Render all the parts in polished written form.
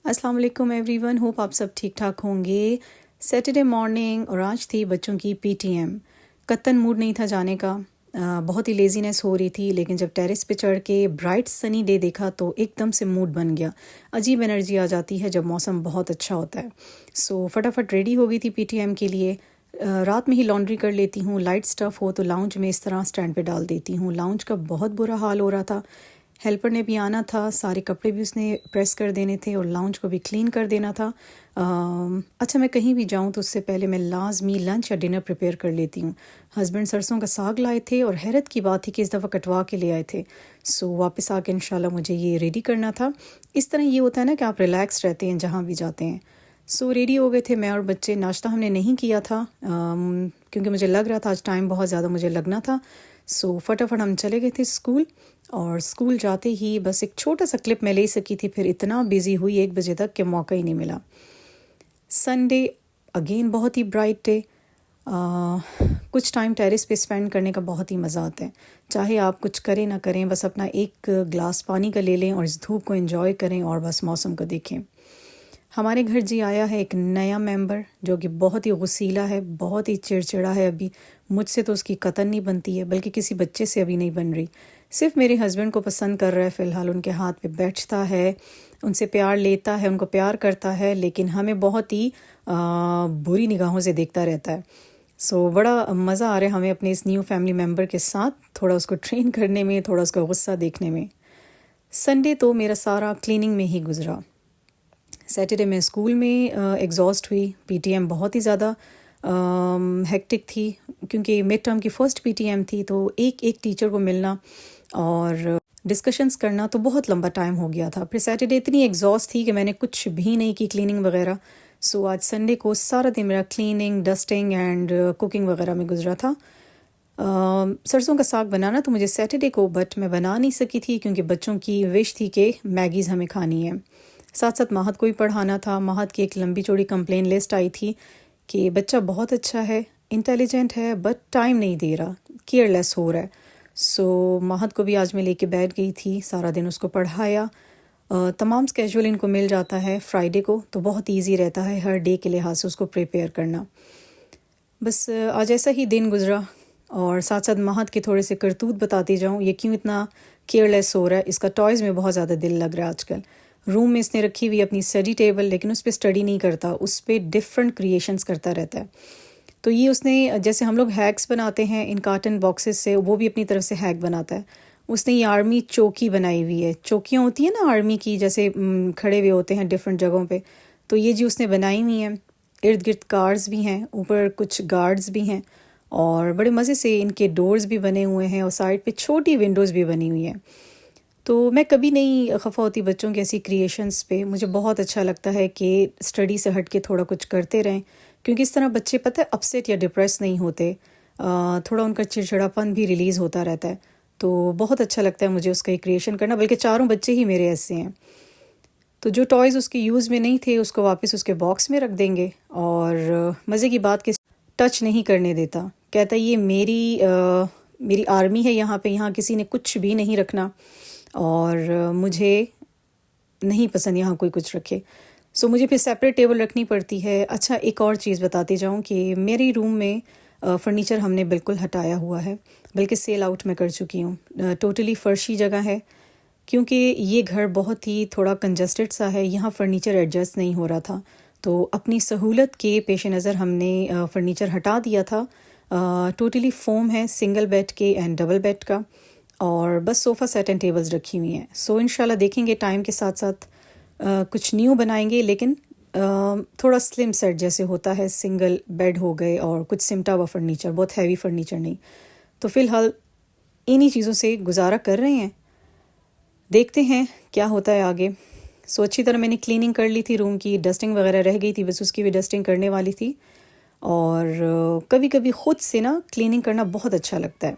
अस्सलाम वालेकुम everyone, hope आप सब ठीक ठाक होंगे। सैटरडे मॉर्निंग और आज थी बच्चों की पीटीएम। कत्तन मूड नहीं था जाने का। बहुत ही लेजीनेस हो रही थी, लेकिन जब टेरेस पे चढ़ के ब्राइट सनी डे देखा तो एकदम से मूड बन गया। अजीब एनर्जी आ जाती है जब मौसम बहुत अच्छा होता है। सो फटाफट रेडी हो गई थी पीटीएम के लिए। रात में ही लॉन्ड्री कर लेती हूँ। लाइट स्टफ़ हो तो लाउंज में इस तरह स्टैंड पे डाल देती हूँ। लाउंज का बहुत बुरा हाल हो रहा था। हेल्पर ने भी आना था, सारे कपड़े भी उसने प्रेस कर देने थे और लाउंज को भी क्लीन कर देना था। अच्छा, मैं कहीं भी जाऊं तो उससे पहले मैं लाजमी लंच या डिनर प्रिपेयर कर लेती हूँ। हस्बैंड सरसों का साग लाए थे और हैरत की बात थी कि इस दफ़ा कटवा के ले आए थे। सो वापस आके इंशाल्लाह मुझे ये रेडी करना था। इस तरह ये होता है ना कि आप रिलैक्स रहते हैं जहाँ भी जाते हैं। सो रेडी हो गए थे मैं और बच्चे। नाश्ता हमने नहीं किया था क्योंकि मुझे लग रहा था आज टाइम बहुत ज़्यादा मुझे लगना था। सो फटाफट हम चले गए थे स्कूल। और स्कूल जाते ही बस एक छोटा सा क्लिप मैं ले सकी थी, फिर इतना बिजी हुई 1 बजे तक कि मौका ही नहीं मिला। संडे अगेन बहुत ही ब्राइट डे। कुछ टाइम टेरेस पे स्पेंड करने का बहुत ही मज़ा आता है। चाहे आप कुछ करें ना करें, बस अपना एक ग्लास पानी का ले लें और इस धूप को एंजॉय करें और बस मौसम को देखें। हमारे घर जी आया है एक नया मेंबर जो कि बहुत ही गुस्सीला है, बहुत ही चिड़चिड़ा है। अभी मुझसे तो उसकी कतन नहीं बनती है, बल्कि किसी बच्चे से अभी नहीं बन रही। सिर्फ मेरे हस्बैंड को पसंद कर रहा है फ़िलहाल। उनके हाथ पे बैठता है, उनसे प्यार लेता है, उनको प्यार करता है, लेकिन हमें बहुत ही बुरी निगाहों से देखता रहता है। सो बड़ा मज़ा आ रहा है हमें अपने इस न्यू फैमिली मेम्बर के साथ, थोड़ा उसको ट्रेन करने में, थोड़ा उसका गुस्सा देखने में। संडे तो मेरा सारा क्लीनिंग में ही गुजरा। सैटरडे में स्कूल में एग्जॉस्ट हुई। पीटीएम बहुत ही ज़्यादा हेक्टिक थी क्योंकि मिड टर्म की फ़र्स्ट पीटीएम थी, तो एक एक टीचर को मिलना और डिस्कशंस करना तो बहुत लंबा टाइम हो गया था। फिर सैटरडे इतनी एग्जॉस्ट थी कि मैंने कुछ भी नहीं की क्लीनिंग वगैरह। सो आज संडे को सारा दिन मेरा क्लीनिंग, डस्टिंग एंड कुकिंग वगैरह में गुजरा था। सरसों का साग बनाना तो मुझे सैटरडे को, बट मैं बना नहीं सकी थी क्योंकि बच्चों की विश थी कि मैगीज़ हमें खानी है। साथ साथ महद को भी पढ़ाना था। महद की एक लंबी चौड़ी कंप्लेन लिस्ट आई थी कि बच्चा बहुत अच्छा है, इंटेलिजेंट है, बट टाइम नहीं दे रहा, केयरलेस हो रहा है। सो महद को भी आज मैं लेके बैठ गई थी, सारा दिन उसको पढ़ाया। तमाम स्केजूल इनको मिल जाता है फ्राइडे को, तो बहुत इजी रहता है हर डे के लिहाज से उसको प्रिपेयर करना। बस आज ऐसा ही दिन गुजरा। और साथ साथ महद के थोड़े से करतूत बताती जाऊँ, ये क्यों इतना केयरलेस हो रहा है। इसका टॉयज़ में बहुत ज़्यादा दिल लग रहा है आजकल। रूम में इसने रखी हुई अपनी स्टडी टेबल, लेकिन उस पर स्टडी नहीं करता, उस पर डिफरेंट क्रिएशंस करता रहता है। तो ये उसने, जैसे हम लोग हैक्स बनाते हैं इन कार्टन बॉक्सेस से, वो भी अपनी तरफ से हैक बनाता है। उसने ये आर्मी चौकी बनाई हुई है। चौकियाँ होती हैं ना आर्मी की, जैसे खड़े हुए होते हैं डिफरेंट जगहों पे, तो ये जी उसने बनाई हुई हैं। इर्द गिर्द कार्स भी हैं, ऊपर कुछ गार्ड्स भी हैं और बड़े मज़े से इनके डोर्स भी बने हुए हैं और साइड पे छोटी विंडोज़ भी बनी हुई हैं। तो मैं कभी नहीं खफा होती बच्चों की ऐसी क्रिएशंस पे। मुझे बहुत अच्छा लगता है कि स्टडी से हट के थोड़ा कुछ करते रहें, क्योंकि इस तरह बच्चे पता है अपसेट या डिप्रेस नहीं होते। थोड़ा उनका चिड़चिड़ापन भी रिलीज़ होता रहता है। तो बहुत अच्छा लगता है मुझे उसका क्रिएशन करना, बल्कि चारों बच्चे ही मेरे ऐसे हैं। तो जो टॉयज़ उसके यूज़ में नहीं थे उसको वापस उसके बॉक्स में रख देंगे। और मज़े की बात कि टच नहीं करने देता, कहता ये मेरी आर्मी है, यहाँ पे यहाँ किसी ने कुछ भी नहीं रखना और मुझे नहीं पसंद यहाँ कोई कुछ रखे। सो मुझे फिर सेपरेट टेबल रखनी पड़ती है। अच्छा, एक और चीज़ बताती जाऊँ कि मेरी रूम में फ़र्नीचर हमने बिल्कुल हटाया हुआ है, बल्कि सेल आउट में कर चुकी हूँ। टोटली फ़र्शी जगह है क्योंकि ये घर बहुत ही थोड़ा कंजस्टेड सा है, यहाँ फ़र्नीचर एडजस्ट नहीं हो रहा था। तो अपनी सहूलत के पेश नज़र हमने फ़र्नीचर हटा दिया था। टोटली फ़ोम है, सिंगल बेड के एंड डबल बेड का, और बस सोफ़ा सेट एंड टेबल्स रखी हुई हैं। सो इंशाल्लाह देखेंगे टाइम के साथ साथ कुछ न्यू बनाएंगे, लेकिन थोड़ा स्लिम सेट जैसे होता है, सिंगल बेड हो गए और कुछ सिमटा हुआ फ़र्नीचर, बहुत हैवी फ़र्नीचर नहीं। तो फ़िलहाल इन्हीं चीज़ों से गुजारा कर रहे हैं, देखते हैं क्या होता है आगे। सो अच्छी तरह मैंने क्लीनिंग कर ली थी रूम की, डस्टिंग वगैरह रह गई थी, बस उसकी भी डस्टिंग करने वाली थी। और कभी कभी ख़ुद से ना क्लीनिंग करना बहुत अच्छा लगता है।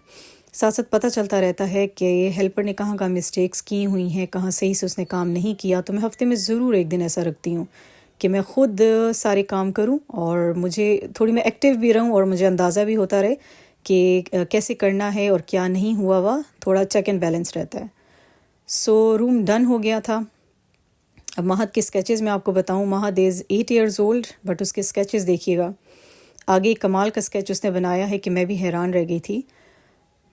साथ साथ पता चलता रहता है कि हेल्पर ने कहाँ कहाँ मिस्टेक्स की हुई हैं, कहाँ सही से उसने काम नहीं किया। तो मैं हफ्ते में ज़रूर एक दिन ऐसा रखती हूँ कि मैं ख़ुद सारे काम करूँ और मुझे थोड़ी मैं एक्टिव भी रहूँ और मुझे अंदाज़ा भी होता रहे कि कैसे करना है और क्या नहीं हुआ, थोड़ा चेक एंड बैलेंस रहता है। सो रूम डन हो गया था। अब महद के स्केचेस मैं आपको बताऊं, महद इज़ 8 years old, बट उसके स्केचेस देखिएगा। आगे एक कमाल का स्केच उसने बनाया है कि मैं भी हैरान रह गई थी।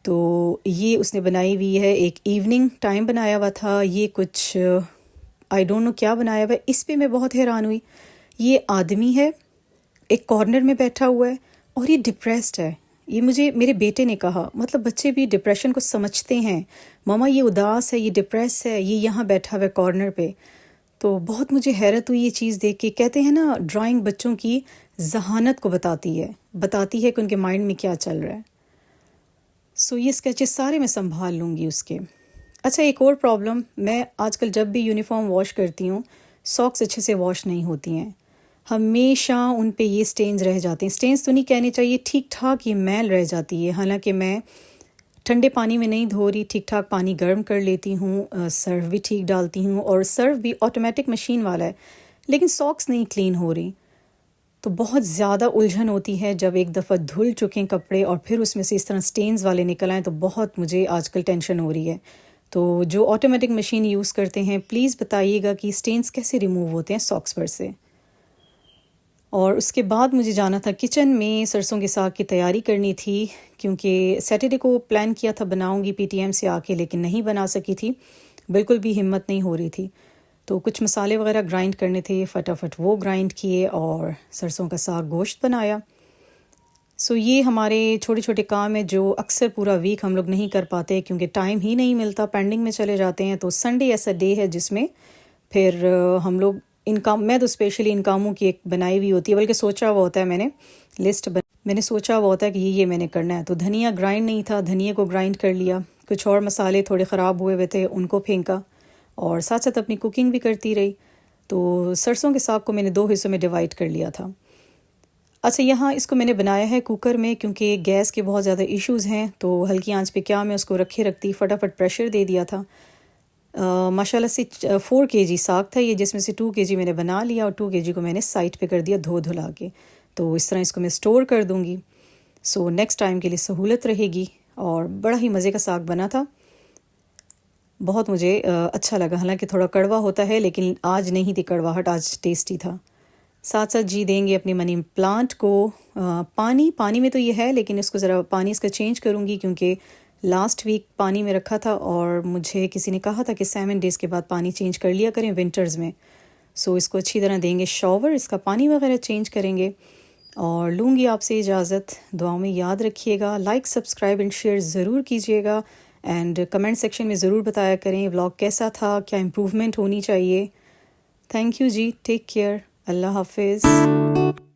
तो ये उसने बनाई हुई है, एक इवनिंग टाइम बनाया हुआ था। ये कुछ आई डोंट नो क्या बनाया हुआ है, इस पे मैं बहुत हैरान हुई। ये आदमी है, एक कॉर्नर में बैठा हुआ है और ये डिप्रेस्ड है। ये मुझे मेरे बेटे ने कहा, मतलब बच्चे भी डिप्रेशन को समझते हैं। मामा ये उदास है, ये डिप्रेस है, ये यहाँ बैठा हुआ है कॉर्नर पे। तो बहुत मुझे हैरत हुई ये चीज़ देख के। कहते हैं ना, ड्राइंग बच्चों की जहानत को बताती है कि उनके माइंड में क्या चल रहा है। सो ये स्केचेस सारे मैं संभाल लूँगी उसके। अच्छा, एक और प्रॉब्लम, मैं आजकल जब भी यूनिफॉर्म वॉश करती हूँ, सॉक्स अच्छे से वॉश नहीं होती हैं। हमेशा उन पे ये स्टेन्स रह जाते हैं। स्टेन्स तो नहीं कहने चाहिए, ठीक ठाक ये मैल रह जाती है। हालांकि मैं ठंडे पानी में नहीं धो रही, ठीक ठाक पानी गर्म कर लेती हूँ, सर्फ भी ठीक डालती हूँ, और सर्फ भी ऑटोमेटिक मशीन वाला है, लेकिन सॉक्स नहीं क्लीन हो रही। तो बहुत ज़्यादा उलझन होती है जब एक दफ़ा धुल चुके कपड़े और फिर उसमें से इस तरह स्टेन्स वाले निकल आएँ, तो बहुत मुझे आजकल टेंशन हो रही है। तो जो ऑटोमेटिक मशीन यूज़ करते हैं, प्लीज़ बताइएगा कि स्टेन्स कैसे रिमूव होते हैं सॉक्स पर से। और उसके बाद मुझे जाना था किचन में, सरसों के साग की तैयारी करनी थी, क्योंकि सैटरडे को प्लान किया था बनाऊंगी पीटीएम से आके, लेकिन नहीं बना सकी थी, बिल्कुल भी हिम्मत नहीं हो रही थी। तो कुछ मसाले वगैरह ग्राइंड करने थे, फटाफट वो ग्राइंड किए और सरसों का साग गोश्त बनाया। सो ये हमारे छोटे छोटे काम है जो अक्सर पूरा वीक हम लोग नहीं कर पाते, क्योंकि टाइम ही नहीं मिलता, पेंडिंग में चले जाते हैं। तो संडे ऐसा डे है जिसमें फिर हम लोग इन काम, मैं तो स्पेशली इन कामों की एक बनाई हुई होती है, बल्कि सोचा हुआ होता है मैंने, मैंने सोचा हुआ होता है कि ये मैंने करना है। तो धनिया ग्राइंड नहीं था, धनिया को ग्राइंड कर लिया। कुछ और मसाले थोड़े ख़राब हुए थे, उनको फेंका, और साथ साथ अपनी कुकिंग भी करती रही। तो सरसों के साग को मैंने 2 हिस्सों में डिवाइड कर लिया था। अच्छा, यहाँ इसको मैंने बनाया है कुकर में, क्योंकि गैस के बहुत ज़्यादा इश्यूज़ हैं, तो हल्की आंच पे क्या मैं उसको रखती, फटाफट प्रेशर दे दिया था। माशाल्लाह से 4 kg साग था ये, जिसमें से 2 kg मैंने बना लिया और 2 kg को मैंने साइड पे कर दिया धो धुला के। तो इस तरह इसको मैं स्टोर कर दूँगी, सो नेक्स्ट टाइम के लिए सहूलत रहेगी। और बड़ा ही मज़े का साग बना था, बहुत मुझे अच्छा लगा। हालांकि थोड़ा कड़वा होता है, लेकिन आज नहीं थी कड़वाहट, आज टेस्टी था। साथ साथ जी देंगे अपनी मनी प्लांट को पानी में तो ये है, लेकिन इसको ज़रा पानी इसका चेंज करूँगी, क्योंकि लास्ट वीक पानी में रखा था और मुझे किसी ने कहा था कि 7 days के बाद पानी चेंज कर लिया करें विंटर्स में। सो इसको अच्छी तरह देंगे शॉवर, इसका पानी वगैरह चेंज करेंगे। और लूँगी आपसे इजाज़त, दुआओं में याद रखिएगा, लाइक सब्सक्राइब एंड शेयर ज़रूर कीजिएगा, एंड कमेंट सेक्शन में ज़रूर बताया करें व्लॉग कैसा था, क्या इम्प्रूवमेंट होनी चाहिए। Thank you ji, take care, अल्लाह हाफिज़।